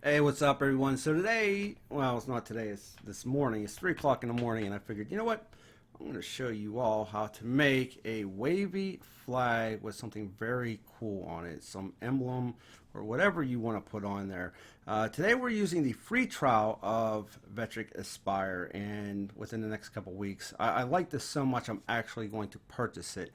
Hey, what's up, everyone? So today, well, it's not today, it's this morning. It's 3 o'clock in the morning, and I figured, you know what? I'm going to show you all how to make a wavy flag with something very cool on it, some emblem or whatever you want to put on there. Today we're using the free trial of Vectric Aspire, and within the next couple weeks, I like this so much I'm actually going to purchase it.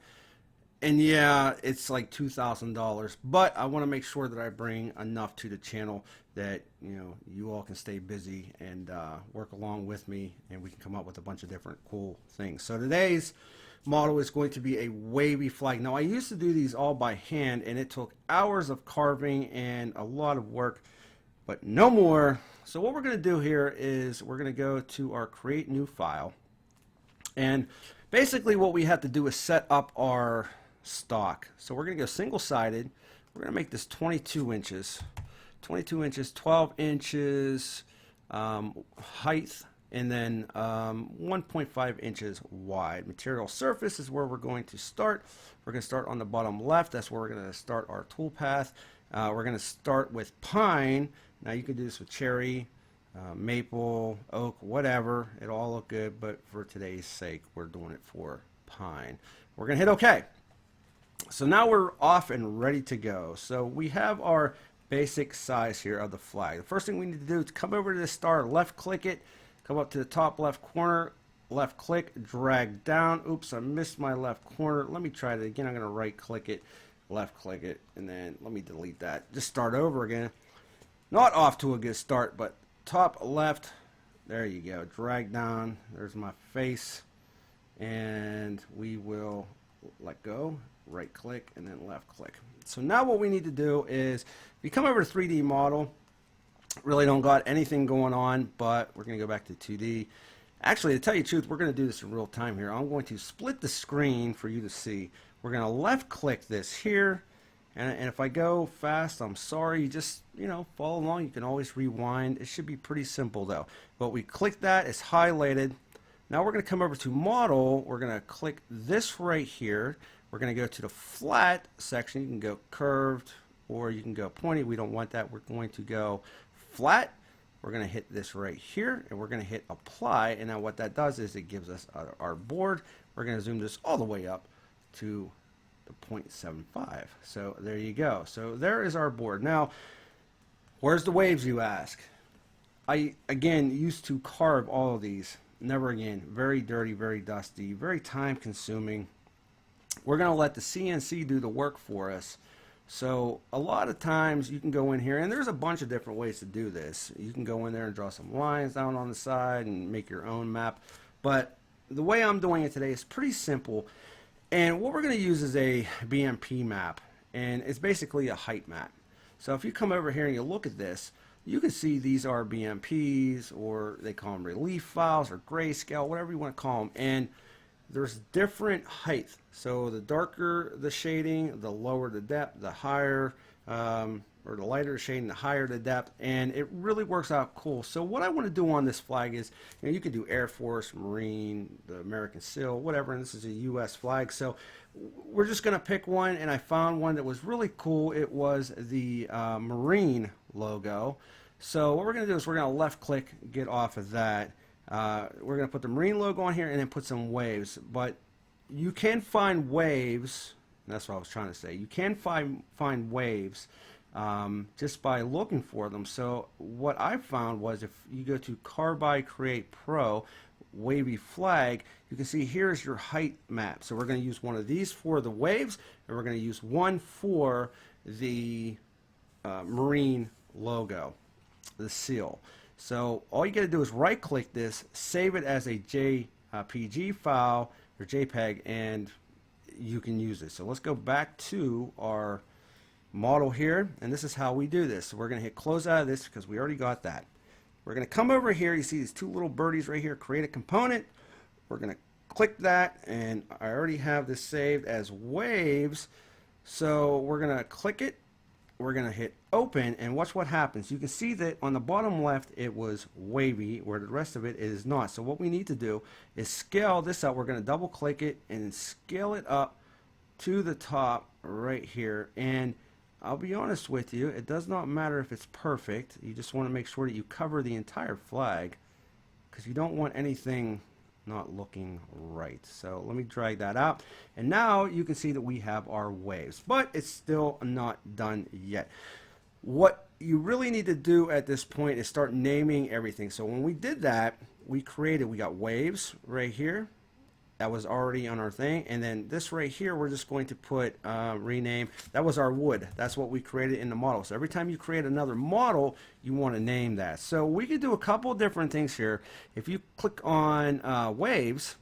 And yeah, it's like $2,000, but I want to make sure that I bring enough to the channel that you all can stay busy and work along with me, and we can come up with a bunch of different cool things. So today's model is going to be a wavy flag. Now I used to do these all by hand, and it took hours of carving and a lot of work, but no more. So what we're going to do here is we're going to go to our create new file, and basically what we have to do is set up our stock. So we're going to go single-sided. We're going to make this 22 inches, 12 inches height, and then 1.5 inches wide. Material surface is where we're going to start. We're going to start on the bottom left. That's where we're going to start our tool path. We're going to start with pine. Now you can do this with cherry, maple, oak, whatever. It'll all look good, but for today's sake, we're doing it for pine. We're going to hit OK. So now we're off and ready to go. So we have our basic size here of the flag. The first thing we need to do is come over to the star, left click it, come up to the top left corner, left click, drag down. Oops, I missed my left corner. Let me try that again. I'm going to right click it, left click it, and then let me delete that. Just start over again. Not off to a good start, but top left, there you go. Drag down. There's my face, and we will let go, right click, and then left click. So now what we need to do is, if you come over to 3D model, really don't got anything going on, but we're going to go back to 2D. Actually, to tell you the truth, we're going to do this in real time here. I'm going to split the screen for you to see. We're going to left click this here, and if I go fast, I'm sorry, just follow along. You can always rewind. It should be pretty simple though. But we click that, it's highlighted. Now we're going to come over to model. We're going to click this right here. We're going to go to the flat section. You can go curved or you can go pointy. We don't want that. We're going to go flat. We're going to hit this right here, and we're going to hit apply. And now what that does is it gives us our board. We're going to zoom this all the way up to the 0.75. So there you go. So there is our board. Now, where's the waves, you ask? I, again, used to carve all of these. Never again. Very dirty, very dusty, very time consuming. We're going to let the CNC do the work for us. So a lot of times you can go in here, and there's a bunch of different ways to do this. You can go in there and draw some lines down on the side and make your own map. But the way I'm doing it today is pretty simple. And what we're going to use is a BMP map, and it's basically a height map. So if you come over here and you look at this, you can see these are BMPs, or they call them relief files, or grayscale, whatever you want to call them. And there's different height. So the darker the shading, the lower the depth, the higher, or the lighter shading, the higher the depth, and it really works out cool. So what I want to do on this flag is, you can do Air Force, Marine, the American SEAL, whatever, and this is a U.S. flag. So we're just going to pick one, and I found one that was really cool. It was the Marine logo. So what we're going to do is we're going to left click, get off of that. We're going to put the Marine logo on here and then put some waves. But you can find waves, that's what I was trying to say. You can find waves just by looking for them. So what I found was, if you go to Carve Create Pro, wavy flag, you can see here's your height map. So we're going to use one of these for the waves, and we're going to use one for the Marine logo, the seal. So all you got to do is right click this, save it as a JPG file or JPEG, and you can use it. So let's go back to our model here, and this is how we do this. So we're going to hit close out of this because we already got that. We're going to come over here. You see these two little birdies right here, create a component. We're going to click that, and I already have this saved as waves. So we're going to click it. We're going to hit open, and watch what happens. You can see that on the bottom left it was wavy, where the rest of it is not. So what we need to do is scale this up. We're going to double click it and scale it up to the top right here, and I'll be honest with you, it does not matter if it's perfect. You just want to make sure that you cover the entire flag because you don't want anything not looking right. So let me drag that out. And now you can see that we have our waves, but it's still not done yet. What you really need to do at this point is start naming everything. So when we did that, we got waves right here. That was already on our thing. And then this right here, we're just going to put rename. That was our wood. That's what we created in the model. So every time you create another model, you want to name that. So we could do a couple different things here. If you click on waves,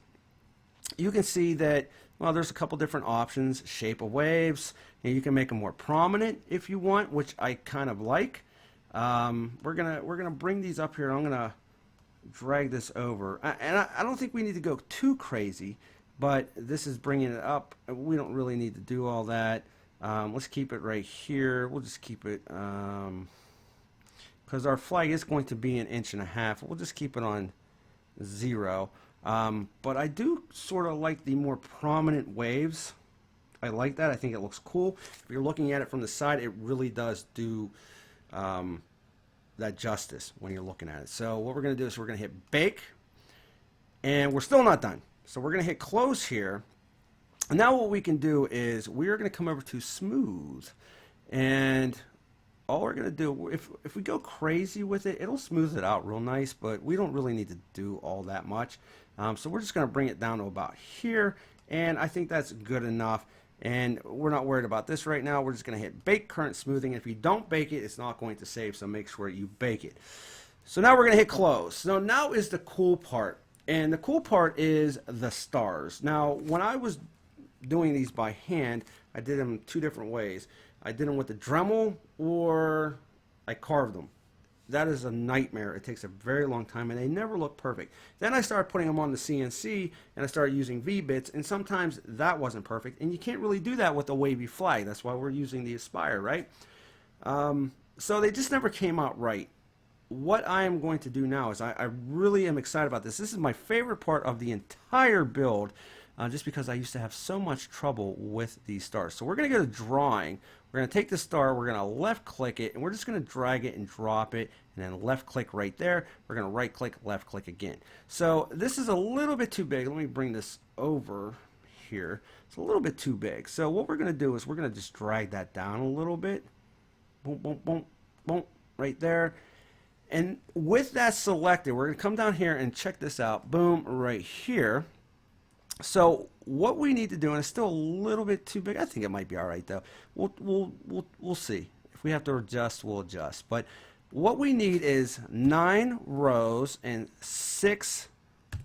you can see that, well, there's a couple different options. Shape of waves. And you can make them more prominent if you want, which I kind of like. We're gonna bring these up here. I'm gonna drag this over, and I don't think we need to go too crazy, but this is bringing it up. We don't really need to do all that. Let's keep it right here. We'll just keep it because our flag is going to be 1.5 inches. We'll just keep it on 0. But I do sort of like the more prominent waves. I like that. I think it looks cool. If you're looking at it from the side, it really does do that justice when you're looking at it. So what we're going to do is we're going to hit bake, and we're still not done. So we're going to hit close here. And now what we can do is we're going to come over to smooth, and all we're going to do, if we go crazy with it, it'll smooth it out real nice, but we don't really need to do all that much. So we're just going to bring it down to about here, and I think that's good enough. And we're not worried about this right now. We're just going to hit bake current smoothing. If you don't bake it, it's not going to save, so make sure you bake it. So now we're going to hit close. So now is the cool part. And the cool part is the stars. Now, when I was doing these by hand, I did them 2 different ways. I did them with the Dremel, or I carved them. That is a nightmare. It takes a very long time, and they never look perfect. Then I started putting them on the CNC, and I started using V-bits, and sometimes that wasn't perfect, and you can't really do that with a wavy flag. That's why we're using the Aspire, right? So they just never came out right. What I am going to do now is I really am excited about this. This is my favorite part of the entire build, just because I used to have so much trouble with these stars. So we're going to go to drawing. We're going to take the star, we're going to left click it, and we're just going to drag it and drop it, and then left click right there. We're going to right click, left click again. So this is a little bit too big. Let me bring this over here. It's a little bit too big. So what we're going to do is we're going to just drag that down a little bit. Boom, boom, boom, boom, right there. And with that selected, we're going to come down here and check this out. Boom, right here. So what we need to do, and it's still a little bit too big. I think it might be all right though. We'll see. If we have to adjust, we'll adjust. But what we need is 9 rows and 6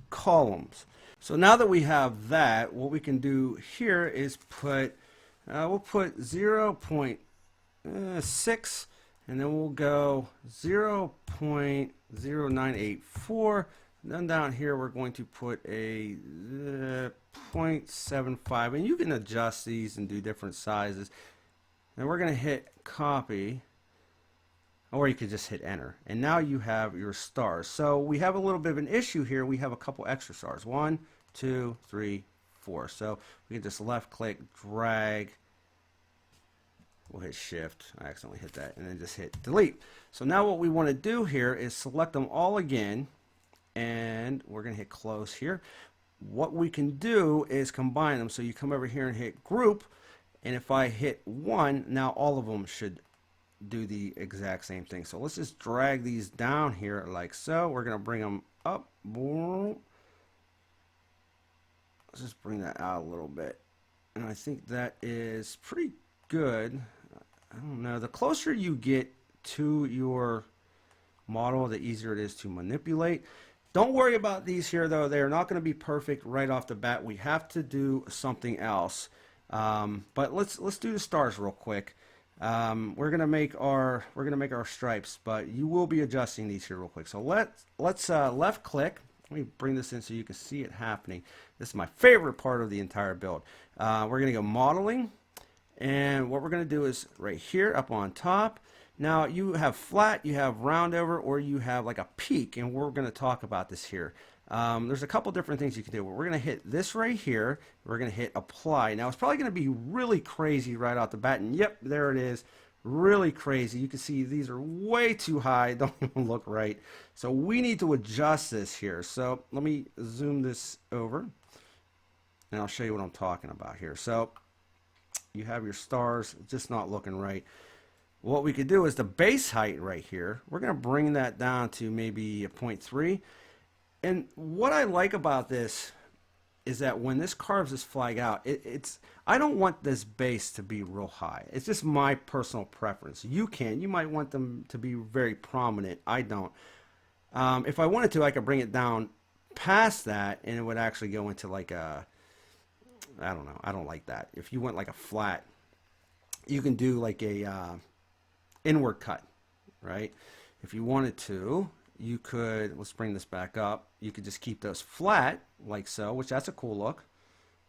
columns. So now that we have that, what we can do here is put we'll put 0.6, and then we'll go 0.0984. Then down here we're going to put a 0.75, and you can adjust these and do different sizes. And we're going to hit copy, or you could just hit enter, and now you have your stars. So we have a little bit of an issue here. We have a couple extra stars, 1, 2, 3, 4. So we can just left click, drag. We'll hit shift. I accidentally hit that, and then just hit delete. So now what we want to do here is select them all again, and we're going to hit close here. What we can do is combine them. So you come over here and hit group, and if I hit 1, now all of them should do the exact same thing. So let's just drag these down here like so. We're going to bring them up. Let's just bring that out a little bit, and I think that is pretty good. I don't know, the closer you get to your model, the easier it is to manipulate. Don't worry about these here though. They're not going to be perfect right off the bat. We have to do something else. But let's do the stars real quick. We're gonna make our stripes, but you will be adjusting these here real quick. So let's left click. Let me bring this in so you can see it happening. This is my favorite part of the entire build. We're gonna go modeling, and what we're gonna do is right here up on top. Now you have flat, you have round over, or you have like a peak, and we're gonna talk about this here. There's a couple different things you can do. We're going to hit this right here. We're going to hit apply. Now it's probably going to be really crazy right out the bat, and yep, there it is really crazy. You can see these are way too high, don't even look right. So we need to adjust this here. So let me zoom this over and I'll show you what I'm talking about here. So you have your stars just not looking right. What we could do is the base height right here, we're going to bring that down to maybe a 0.3. And what I like about this is that when this carves this flag out, I don't want this base to be real high. It's just my personal preference. You might want them to be very prominent. I don't. If I wanted to, I could bring it down past that and it would actually go into like a, I don't know, I don't like that. If you want like a flat, you can do like a inward cut, right? If you wanted to, you could, let's bring this back up, you could just keep those flat like so, which that's a cool look,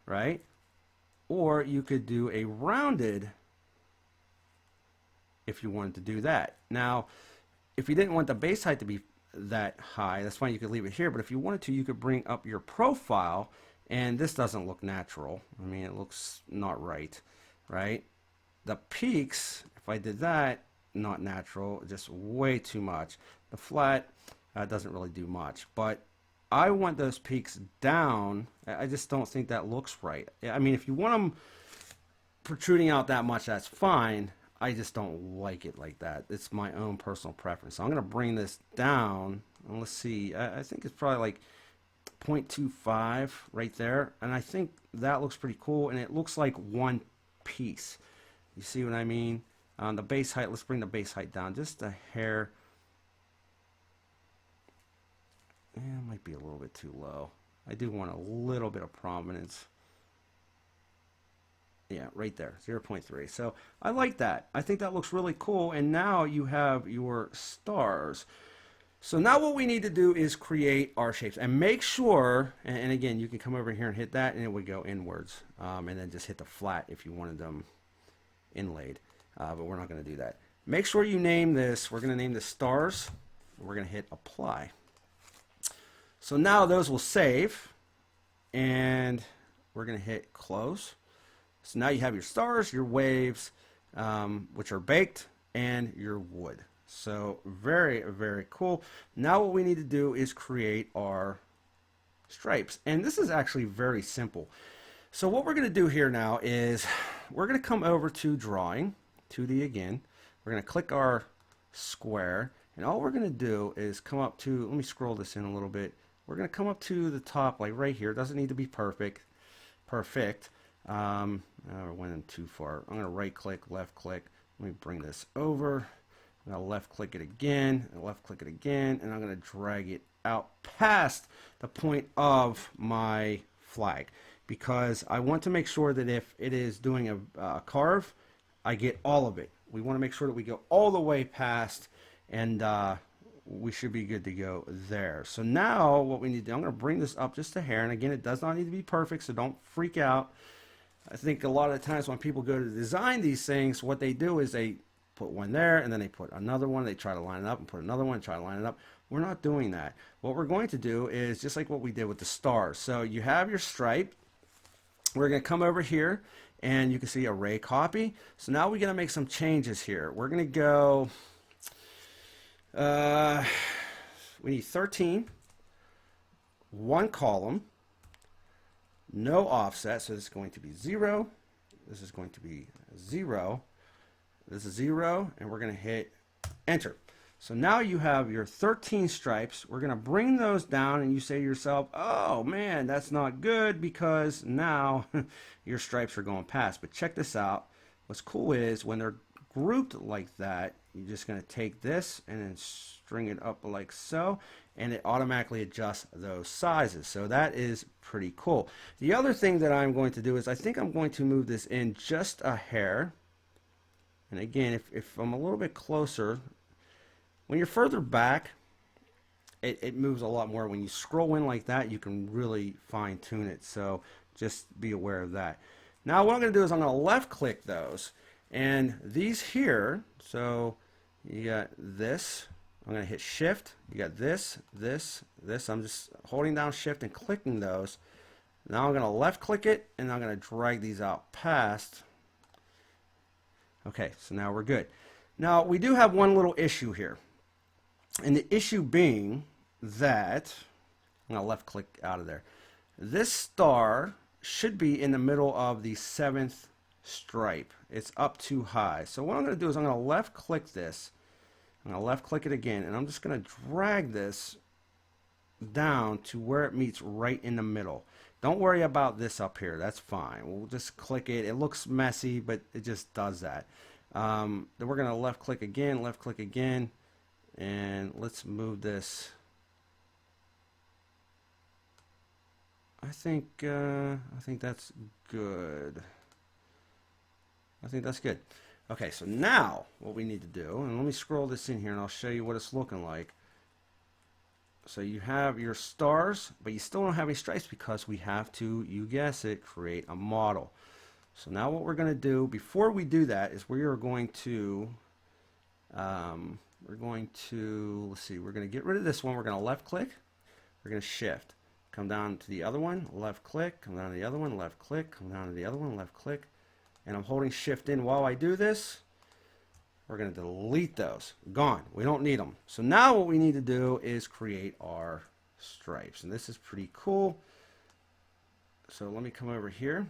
right? Or you could do a rounded if you wanted to do that. Now, if you didn't want the base height to be that high, that's fine, you could leave it here, but if you wanted to, you could bring up your profile, and this doesn't look natural. I mean, it looks not right, right? The peaks, if I did that, not natural, just way too much. The flat doesn't really do much, but I want those peaks down. I just don't think that looks right. I mean, if you want them protruding out that much, that's fine. I just don't like it like that. It's my own personal preference. So I'm going to bring this down, and let's see. I think it's probably like 0.25 right there, and I think that looks pretty cool, and it looks like one piece. You see what I mean? On the base height, let's bring the base height down just a hair. Yeah, it might be a little bit too low. I do want a little bit of prominence. Yeah, right there, 0.3. So I like that. I think that looks really cool. And now you have your stars. So now what we need to do is create our shapes and make sure, and again, you can come over here and hit that and it would go inwards. And then just hit the flat if you wanted them inlaid. But we're not going to do that. Make sure you name this. We're going to name this stars. We're going to hit apply. So now those will save, and we're going to hit close. So now you have your stars, your waves, which are baked, and your wood. So very, very cool. Now what we need to do is create our stripes. And this is actually very simple. So what we're going to do here now is we're going to come over to drawing, 2D again. We're going to click our square, and all we're going to do is come up to, let me scroll this in a little bit. We're going to come up to the top, like right here. It doesn't need to be perfect. I went too far. I'm going to right click, left click. Let me bring this over. I'm going to left click it again, and left click it again, and I'm going to drag it out past the point of my flag, because I want to make sure that if it is doing a carve, I get all of it. We want to make sure that we go all the way past, and we should be good to go there. So now what we need to do, I'm going to bring this up just a hair, and again, it does not need to be perfect, so don't freak out. I think a lot of the times when people go to design these things, what they do is they put one there, and then they put another one, they try to line it up, and put another one, and try to line it up. We're not doing that. What we're going to do is just like what we did with the stars. So you have your stripe. We're going to come over here, and you can see array copy. So now we're going to make some changes here. We're going to go, we need 13, one column, no offset, so this is going to be 0, this is going to be 0, this is 0, and we're going to hit enter. So now you have your 13 stripes. We're going to bring those down, and you say to yourself, oh man, that's not good, because now your stripes are going past. But check this out. What's cool is when they're grouped like that, you're just going to take this and then string it up like so, and it automatically adjusts those sizes. So that is pretty cool. The other thing that I'm going to do is I think I'm going to move this in just a hair. And again, if I'm a little bit closer, when you're further back, it moves a lot more. When you scroll in like that, you can really fine tune it. So just be aware of that. Now what I'm going to do is I'm going to left click those. And these here, so you got this. I'm going to hit shift. You got this, this, this. I'm just holding down shift and clicking those. Now I'm going to left click it, and I'm going to drag these out past. Okay, so now we're good. Now we do have one little issue here, and the issue being that I'm going to left click out of there. This star should be in the middle of the 7th stripe. It's up too high. So what I'm going to do is I'm going to left click this. I'm going to left click it again, and I'm just going to drag this down to where it meets right in the middle. Don't worry about this up here. That's fine. We'll just click it. It looks messy, but it just does that. Then we're going to left click again, and let's move this. I think that's good. I think that's good. Okay, so now what we need to do, and let me scroll this in here and I'll show you what it's looking like. So you have your stars, but you still don't have any stripes because we have to, you guess it, create a model. So now what we're going to do, before we do that, is we are going to, let's see, we're going to get rid of this one. We're going to left click, we're going to shift. Come down to the other one, left click, come down to the other one, left click, come down to the other one, left click. And I'm holding shift in while I do this. We're going to delete those. Gone. We don't need them. So now what we need to do is create our stripes. And this is pretty cool. So let me come over here.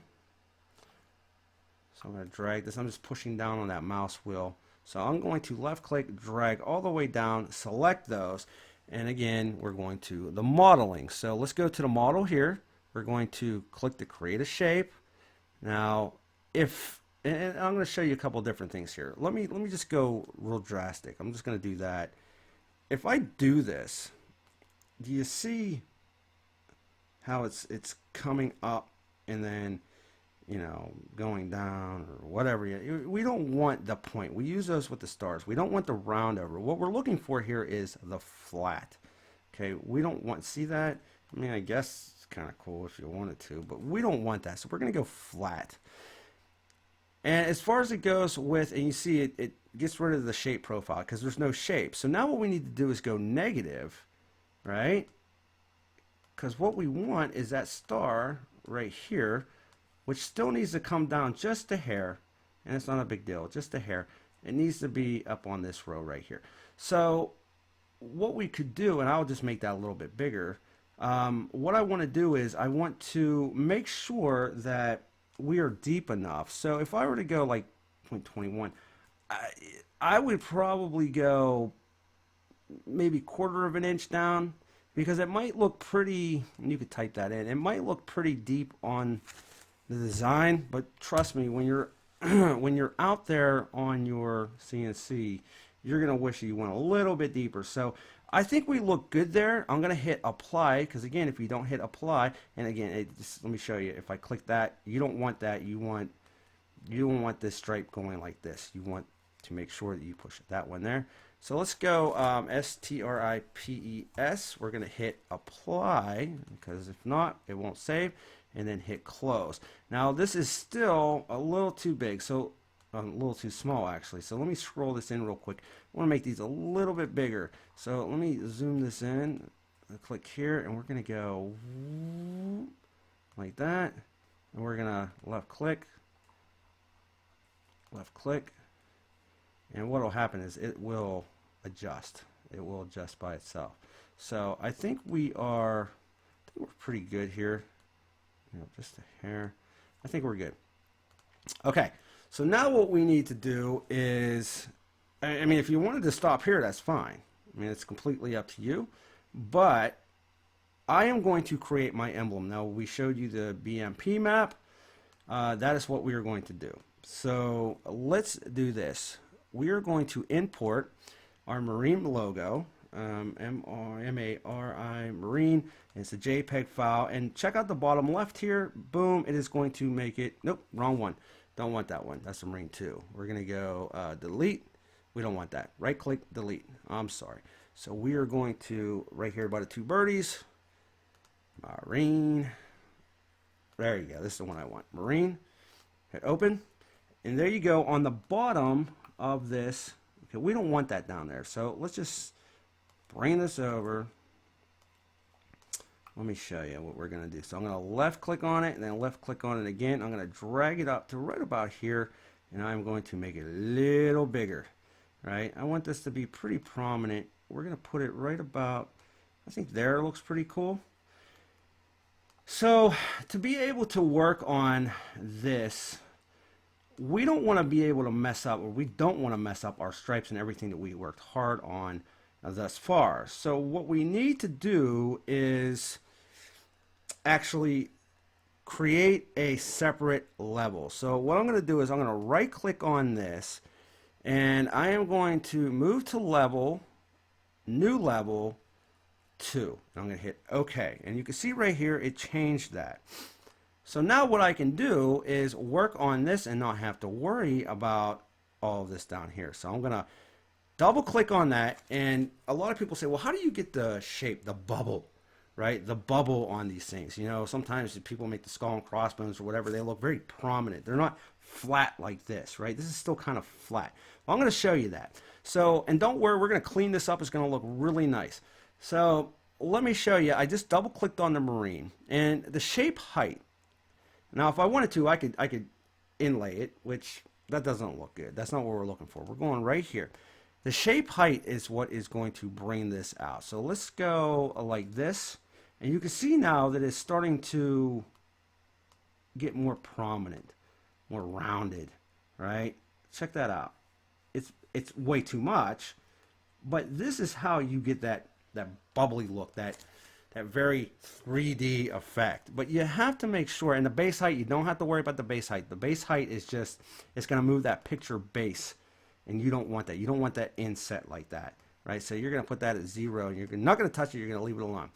So I'm going to drag this. I'm just pushing down on that mouse wheel. So I'm going to left click, drag all the way down, select those. And again, we're going to the modeling. So let's go to the model here. We're going to click to create a shape. Now, and I'm going to show you a couple different things here. Let me just go real drastic. I'm just going to do that. If I do this, do you see how it's coming up and then, you know, going down or whatever? We don't want the point. We use those with the stars. We don't want the round over. What we're looking for here is the flat. Okay, we don't want, see that? I mean, I guess it's kind of cool if you wanted to, but we don't want that. So we're going to go flat. And as far as it goes with, and you see it gets rid of the shape profile because there's no shape. So now what we need to do is go negative, right? Because what we want is that star right here, which still needs to come down just a hair, and it's not a big deal, just a hair. It needs to be up on this row right here. So what we could do, and I'll just make that a little bit bigger, what I want to do is I want to make sure that we are deep enough. So if I were to go like 0.21, I would probably go maybe 1/4 of an inch down, because it might look pretty, and you could type that in, it might look pretty deep on the design, but trust me, when you're when you're out there on your CNC, you're gonna wish you went a little bit deeper. So I think we look good there. I'm gonna hit apply, because again, if you don't hit apply, and again, let me show you. If I click that, you don't want that. You don't want this stripe going like this. You want to make sure that you push that one there. So let's go stripes. We're gonna hit apply, because if not, it won't save. And then hit close. Now this is still a little too big, so a little too small actually. So let me scroll this in real quick. I want to make these a little bit bigger. So let me zoom this in. Click here, and we're going to go like that. And we're going to left click, and what will happen is it will adjust. It will adjust by itself. So I think we're pretty good here. You know, just a hair. I think we're good. Okay, so now what we need to do is, I mean, if you wanted to stop here, that's fine. I mean, it's completely up to you. But I am going to create my emblem. Now, we showed you the BMP map. That is what we are going to do. So let's do this. We are going to import our marine logo. M-A-R-I, marine. It's a JPEG file, and check out the bottom left here. Boom, it is going to make it, nope, wrong one. Don't want that one. That's the marine 2. We're going to go delete. We don't want that. Right click, delete. I'm sorry. So we are going to, right here by the 2 birdies, marine. There you go. This is the one I want. Marine. Hit open. And there you go on the bottom of this. Okay, we don't want that down there. So let's just bring this over. Let me show you what we're going to do. So I'm going to left click on it, and then left click on it again. I'm going to drag it up to right about here, and I'm going to make it a little bigger. right? I want this to be pretty prominent. We're going to put it right about, I think there looks pretty cool. So to be able to work on this, we don't want to be able to mess up, or we don't want to mess up our stripes and everything that we worked hard on thus far. So what we need to do is actually create a separate level. So what I'm going to do is I'm going to right click on this, and I am going to move to level, new level 2. I'm going to hit OK, and you can see right here it changed that. So now what I can do is work on this and not have to worry about all of this down here. So I'm going to double click on that, and a lot of people say, well, how do you get the shape, the bubble, right? The bubble on these things. You know, sometimes people make the skull and crossbones or whatever, they look very prominent. They're not flat like this, right? This is still kind of flat. Well, I'm going to show you that. So, and don't worry, we're going to clean this up. It's going to look really nice. So let me show you. I just double clicked on the marine and the shape height. Now, if I wanted to, I could inlay it, which that doesn't look good. That's not what we're looking for. We're going right here. The shape height is what is going to bring this out. So let's go like this. And you can see now that it's starting to get more prominent, more rounded, right? Check that out. It's way too much, but this is how you get that bubbly look, that very 3D effect. But you have to make sure, and the base height, you don't have to worry about the base height. The base height is just, it's going to move that picture base, and you don't want that. You don't want that inset like that, right? So you're going to put that at 0, and you're not going to touch it. You're going to leave it alone.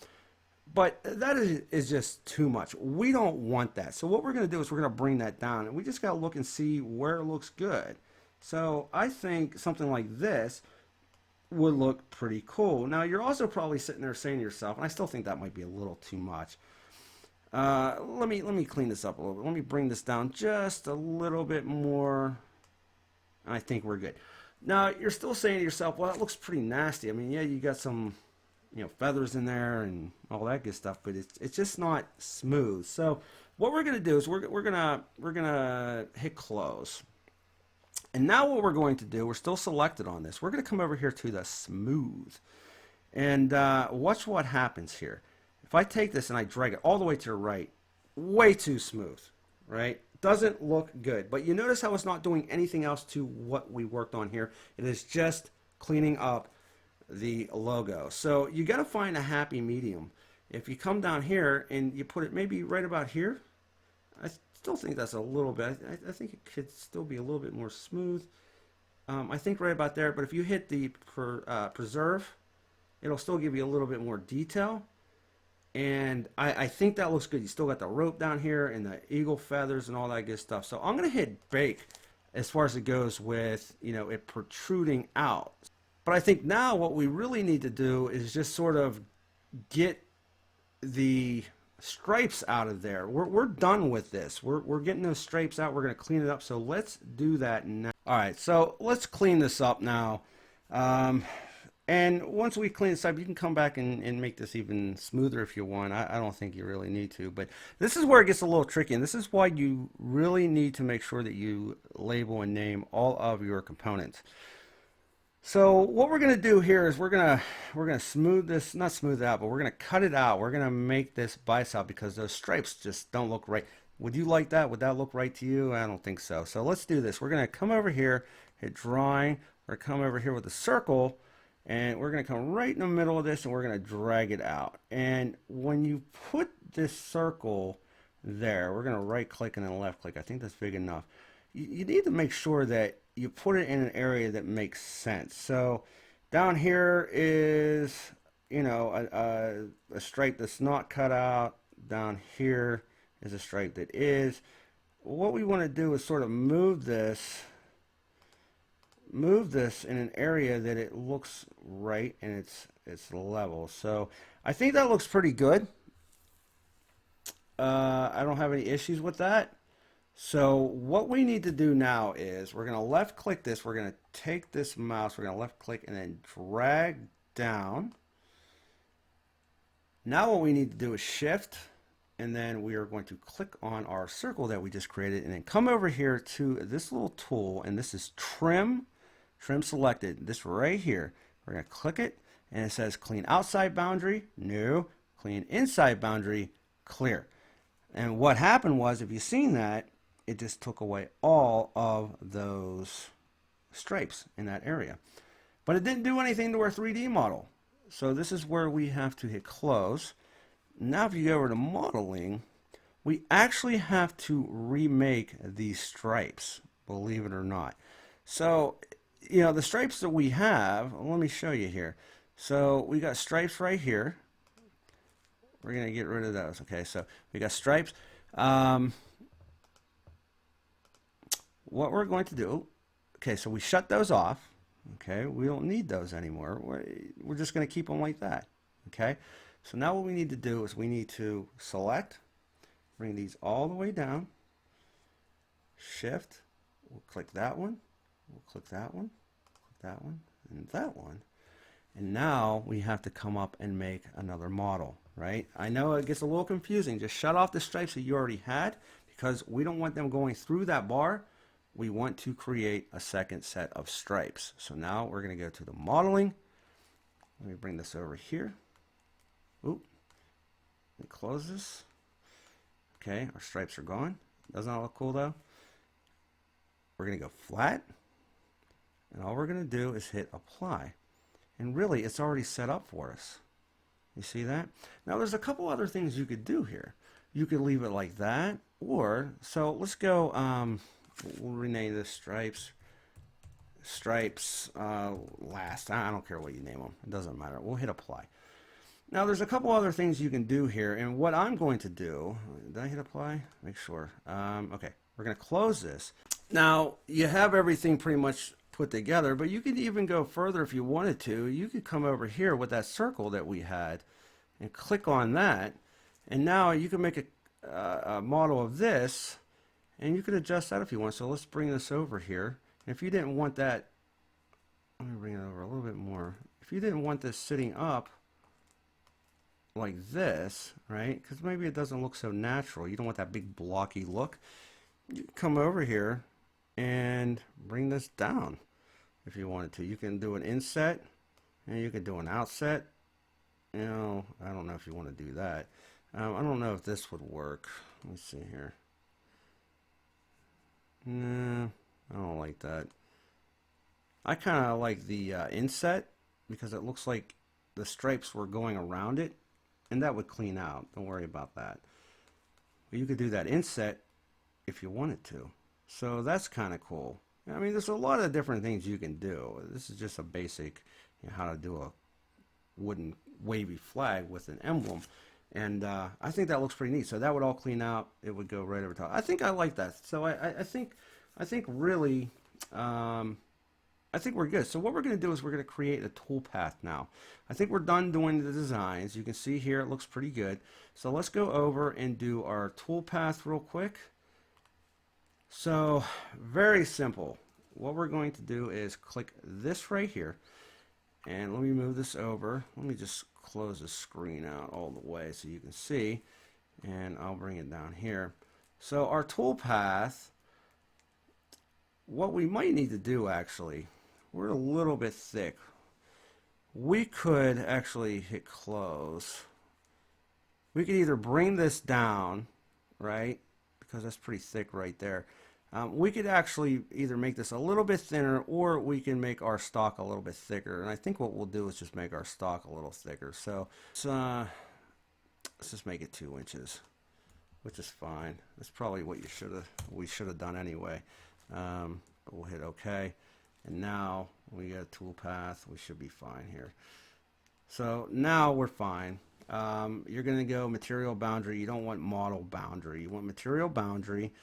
But that is just too much. We don't want that. So what we're going to do is we're going to bring that down, and we just got to look and see where it looks good. So I think something like this would look pretty cool. Now you're also probably sitting there saying to yourself, and I still think that might be a little too much. Let me clean this up a little bit. Let me bring this down just a little bit more. I think we're good. Now you're still saying to yourself, well, that looks pretty nasty. I mean, yeah, you got some, you know, feathers in there and all that good stuff, but it's just not smooth. So what we're gonna do is we're gonna hit close. And now what we're going to do, we're still selected on this. We're going to come over here to the smooth. And watch what happens here. If I take this and I drag it all the way to the right, way too smooth, right? Doesn't look good. But you notice how it's not doing anything else to what we worked on here. It is just cleaning up the logo. So you got to find a happy medium. If you come down here and you put it maybe right about here, I still think that's a little bit, I think it could still be a little bit more smooth. I think right about there, but if you hit the preserve, it'll still give you a little bit more detail. And I think that looks good. You still got the rope down here and the eagle feathers and all that good stuff. So I'm going to hit bake as far as it goes with, you know, it protruding out. But I think now what we really need to do is just sort of get the stripes out of there. We're done with this. We're getting those stripes out. We're going to clean it up. So let's do that now. All right, so let's clean this up now. And once we clean this up, you can come back and make this even smoother if you want. I don't think you really need to, but this is where it gets a little tricky, and this is why you really need to make sure that you label and name all of your components. So what we're going to do here is we're gonna smooth this, not smooth it out, but we're going to cut it out. We're going to make this bicep because those stripes just don't look right. Would you like that? Would that look right to you? I don't think so. So let's do this. We're going to come over here, hit drawing, or come over here with a circle, and we're going to come right in the middle of this, and we're going to drag it out. And when you put this circle there, we're going to right click and then left click. I think that's big enough. You need to make sure that you put it in an area that makes sense. So down here is, you know, a stripe that's not cut out. Down here is a stripe that is. What we want to do is sort of move this in an area that it looks right and it's level. So I think that looks pretty good. I don't have any issues with that. So what we need to do now is we're going to left click this. We're going to take this mouse, we're going to left click and then drag down. Now what we need to do is shift, and then we are going to click on our circle that we just created and then come over here to this little tool, and this is trim trim selected, this right here. We're going to click it, and it says clean outside boundary, no, clean inside boundary, clear. And what happened was, if you've seen that, it just took away all of those stripes in that area. But it didn't do anything to our 3D model. So this is where we have to hit close. Now if you go over to modeling, we actually have to remake these stripes, believe it or not. So, you know, the stripes that we have, let me show you here. So we got stripes right here. We're going to get rid of those. Okay, so we got stripes. What we're going to do, okay, so we shut those off. Okay, we don't need those anymore. We're just going to keep them like that. Okay, so now what we need to do is we need to select, bring these all the way down, shift, we'll click that one, we'll click that one, click that one, and that one. And now we have to come up and make another model, right? I know it gets a little confusing. Just shut off the stripes that you already had, because we don't want them going through that bar. We want to create a second set of stripes. So now we're going to go to the modeling. Let me bring this over here. Oop. And close this. Okay, our stripes are gone. Doesn't that look cool though? We're going to go flat. And all we're going to do is hit apply. And really, it's already set up for us. You see that? Now there's a couple other things you could do here. You could leave it like that, or, so let's go, we'll rename this stripes last. I don't care what you name them. It doesn't matter. We'll hit apply. Now there's a couple other things you can do here, and what I'm going to do, did I hit apply? Make sure. Okay, we're going to close this. Now you have everything pretty much put together, but you could even go further if you wanted to. You could come over here with that circle that we had and click on that, and now you can make a model of this, and you can adjust that if you want. So let's bring this over here. And if you didn't want that, let me bring it over a little bit more. If you didn't want this sitting up like this, right, because maybe it doesn't look so natural, you don't want that big blocky look, you can come over here and bring this down if you wanted to. You can do an inset and you can do an outset. You know, I don't know if you want to do that. I don't know if this would work. Let me see here. No, I don't like that. I kind of like the inset, because it looks like the stripes were going around it, and that would clean out. Don't worry about that. But you could do that inset if you wanted to. So that's kind of cool. I mean, there's a lot of different things you can do. This is just a basic, you know, how to do a wooden wavy flag with an emblem. And I think that looks pretty neat. So that would all clean out. It would go right over top. I think I like that. So I think really, I think we're good. So what we're going to do is we're going to create a toolpath now. I think we're done doing the designs. You can see here it looks pretty good. So let's go over and do our toolpath real quick. So very simple. What we're going to do is click this right here. And let me move this over. Let me just close the screen out all the way so you can see. And I'll bring it down here. So our toolpath, what we might need to do actually, we're a little bit thick. We could actually hit close. We could either bring this down, right? Because that's pretty thick right there. We could actually either make this a little bit thinner, or we can make our stock a little bit thicker. And I think what we'll do is just make our stock a little thicker. So let's just make it 2 inches, which is fine. That's probably what we should have done anyway. But we'll hit OK. And now we got a toolpath. We should be fine here. So now we're fine. You're going to go material boundary. You don't want model boundary. You want material boundary.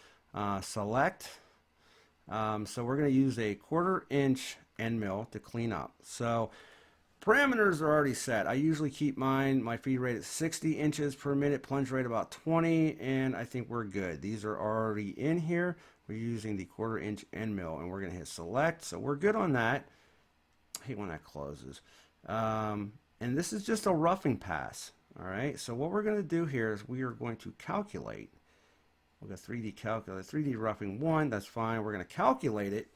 Select. So we're going to use a 1/4 inch end mill to clean up. So parameters are already set. I usually keep my feed rate at 60 inches per minute, plunge rate about 20, and I think we're good. These are already in here. We're using the 1/4 inch end mill, and we're going to hit select. So we're good on that. I hate when that closes. And this is just a roughing pass. All right. So what we're going to do here is we are going to calculate. We'll go 3D calculate, 3D roughing 1, that's fine. We're going to calculate it.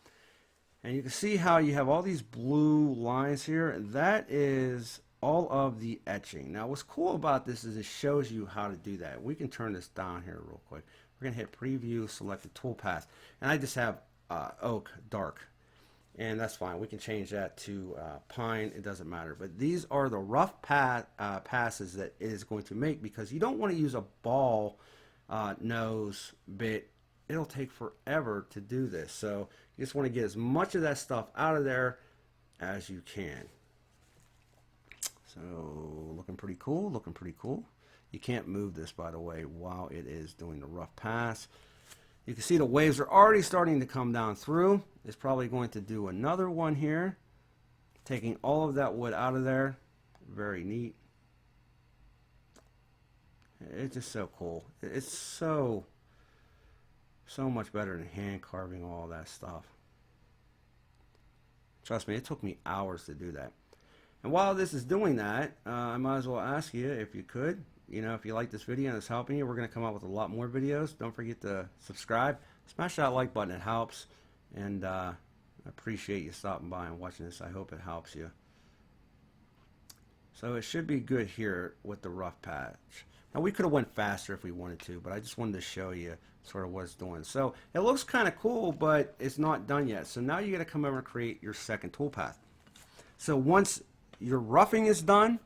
And you can see how you have all these blue lines here. That is all of the etching. Now what's cool about this is it shows you how to do that. We can turn this down here real quick. We're going to hit preview, select the toolpath. And I just have oak dark. And that's fine. We can change that to pine. It doesn't matter. But these are the rough passes that it is going to make, because you don't want to use a ball nose bit. It'll take forever to do this. So you just want to get as much of that stuff out of there as you can. So looking pretty cool, looking pretty cool. You can't move this, by the way, while it is doing the rough pass. You can see the waves are already starting to come down through. It's probably going to do another one here, taking all of that wood out of there. Very neat. It's just so cool. It's so much better than hand carving all that stuff. Trust me, it took me hours to do that. And while this is doing that, I might as well ask you, if you could, if you like this video and it's helping you, we're going to come out with a lot more videos. Don't forget to subscribe. Smash that like button. It helps. And I appreciate you stopping by and watching this. I hope it helps you. So it should be good here with the rough patch. Now we could have went faster if we wanted to, but I just wanted to show you sort of what it's doing. So it looks kind of cool, but it's not done yet. So now you got to come over and create your second toolpath. So once your roughing is done,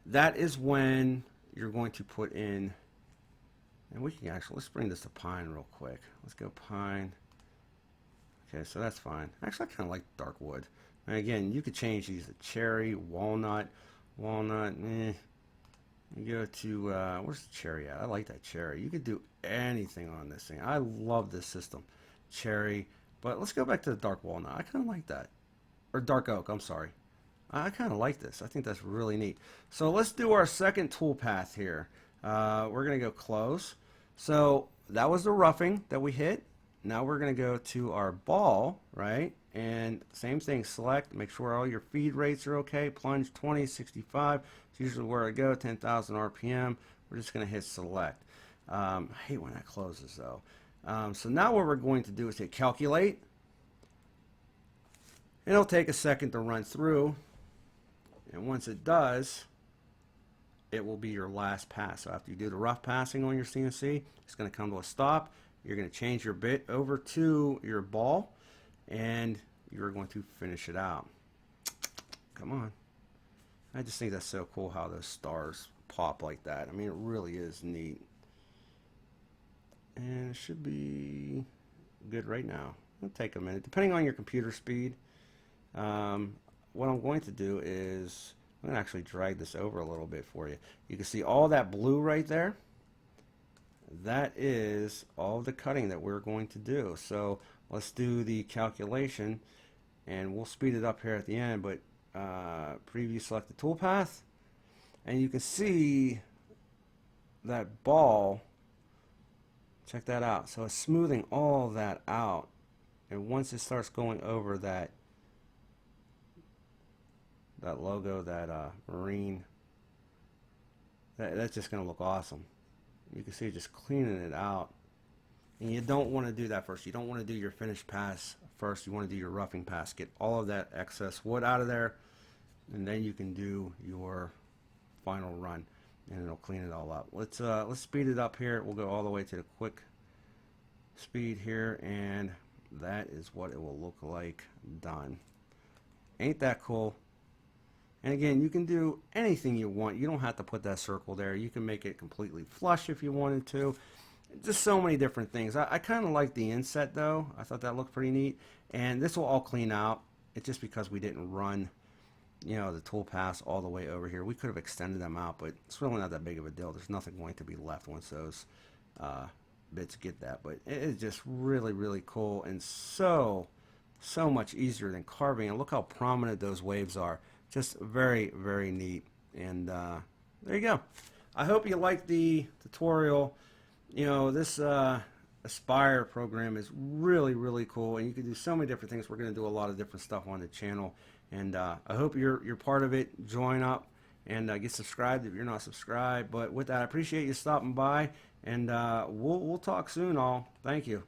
that is when you're going to put in, and we can actually, let's bring this to pine real quick. Let's go pine. Okay, so that's fine. Actually, I kind of like dark wood. And again, you could change these to cherry, walnut, You go to, where's the cherry at? I like that cherry. You could do anything on this thing. I love this system. Cherry, but let's go back to the dark walnut. I kind of like that. Or dark oak, I'm sorry. I kind of like this. I think that's really neat. So let's do our second toolpath here. We're going to go close. So that was the roughing that we hit. Now we're going to go to our ball, right? And same thing, select, make sure all your feed rates are okay. Plunge 20, 65. It's usually where I go, 10,000 RPM. We're just going to hit select. I hate when that closes though. So now what we're going to do is hit calculate. It'll take a second to run through. And once it does, it will be your last pass. So after you do the rough passing on your CNC, it's going to come to a stop. You're going to change your bit over to your ball, and you're going to finish it out. Come on. I just think that's so cool how those stars pop like that. I mean, it really is neat. And it should be good right now. It'll take a minute, depending on your computer speed. What I'm going to do is I'm going to actually drag this over a little bit for you. You can see all that blue right there. That is all the cutting that we're going to do. So let's do the calculation, and we'll speed it up here at the end. But preview, select the toolpath, and you can see that ball. Check that out. So it's smoothing all that out, and once it starts going over that logo, that marine, that's just going to look awesome. You can see just cleaning it out. And you don't want to do that first. You don't want to do your finished pass first. You want to do your roughing pass. Get all of that excess wood out of there, and then you can do your final run, and it'll clean it all up. Let's speed it up here. We'll go all the way to the quick speed here, and that is what it will look like done. Ain't that cool? And again, you can do anything you want. You don't have to put that circle there. You can make it completely flush if you wanted to. Just so many different things. I kind of like the inset though. I thought that looked pretty neat. And this will all clean out. It's just because we didn't run, the tool pass all the way over here. We could have extended them out, but it's really not that big of a deal. There's nothing going to be left once those bits get that. But it is just really, really cool, and so much easier than carving. And look how prominent those waves are. Just very, very neat. And there you go. I hope you liked the tutorial. This Aspire program is really, really cool, and you can do so many different things. We're going to do a lot of different stuff on the channel, and I hope you're part of it. Join up and get subscribed if you're not subscribed. But with that, I appreciate you stopping by, and we'll talk soon all. Thank you.